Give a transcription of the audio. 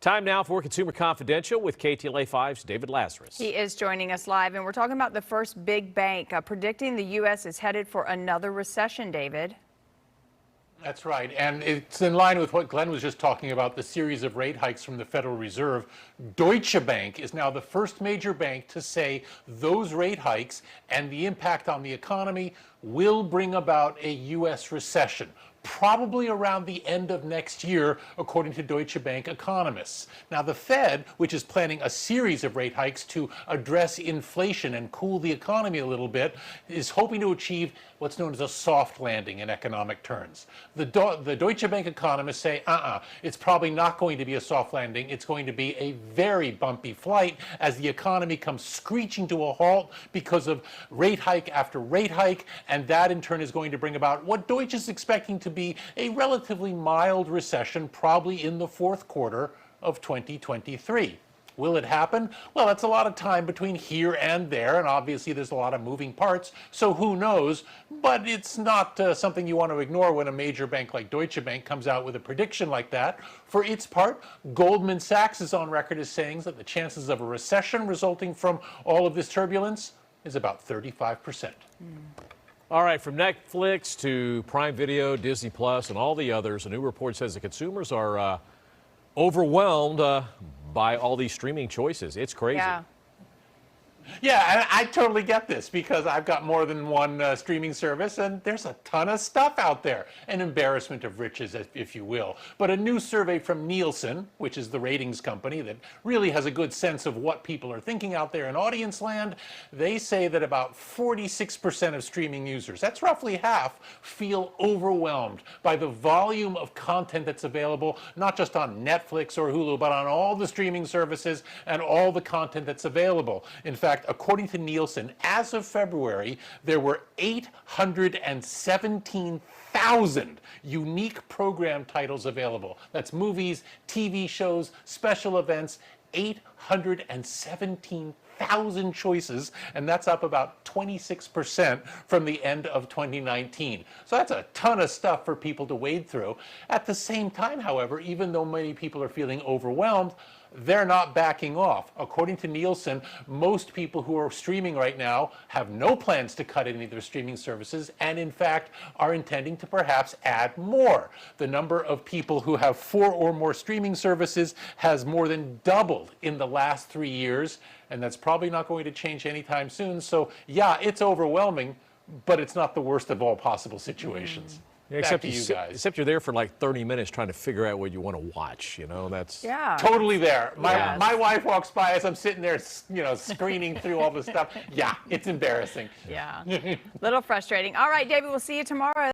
Time now for Consumer Confidential with KTLA5's David Lazarus. He is joining us live, and we're talking about the first big bank predicting the U.S. is headed for another recession, David. That's right, and it's in line with what Glenn was just talking about, the series of rate hikes from the Federal Reserve. Deutsche Bank is now the first major bank to say those rate hikes and the impact on the economy will bring about a U.S. recession, probably around the end of next year, according to Deutsche Bank economists. Now, the Fed, which is planning a series of rate hikes to address inflation and cool the economy a little bit, is hoping to achieve what's known as a soft landing in economic terms. The Deutsche Bank economists say, it's probably not going to be a soft landing. It's going to be a very bumpy flight as the economy comes screeching to a halt because of rate hike after rate hike, and that in turn is going to bring about what Deutsche is expecting to be a relatively mild recession, probably in the fourth quarter of 2023. Will it happen? Well, that's a lot of time between here and there, and obviously there's a lot of moving parts, so who knows? But it's not something you want to ignore when a major bank like Deutsche Bank comes out with a prediction like that. For its part, Goldman Sachs is on record as saying that the chances of a recession resulting from all of this turbulence is about 35%. All right, from Netflix to Prime Video, Disney Plus, and all the others, a new report says the consumers are overwhelmed by all these streaming choices. It's crazy. Yeah, and I totally get this because I've got more than one streaming service, and there's a ton of stuff out there. An embarrassment of riches, if you will. But a new survey from Nielsen, which is the ratings company that really has a good sense of what people are thinking out there in audience land, they say that about 46% of streaming users, that's roughly half, feel overwhelmed by the volume of content that's available, not just on Netflix or Hulu, but on all the streaming services and all the content that's available. In fact, according to Nielsen, as of February, there were 817,000 unique program titles available. That's movies, TV shows, special events, 817,000 choices, and that's up about 26% from the end of 2019. So that's a ton of stuff for people to wade through. At the same time, however, even though many people are feeling overwhelmed, they're not backing off. According to Nielsen, most people who are streaming right now have no plans to cut any of their streaming services and, in fact, are intending to perhaps add more. The number of people who have 4 or more streaming services has more than doubled in the last 3 years, and that's probably not going to change anytime soon. So, yeah, it's overwhelming, but it's not the worst of all possible situations. Yeah, Back to you guys. Except you're there for like 30 minutes trying to figure out what you want to watch, you know, that's... Yeah. Totally there. My wife walks by as I'm sitting there, screening through all this stuff. Yeah, it's embarrassing. Yeah. Little frustrating. All right, David, we'll see you tomorrow.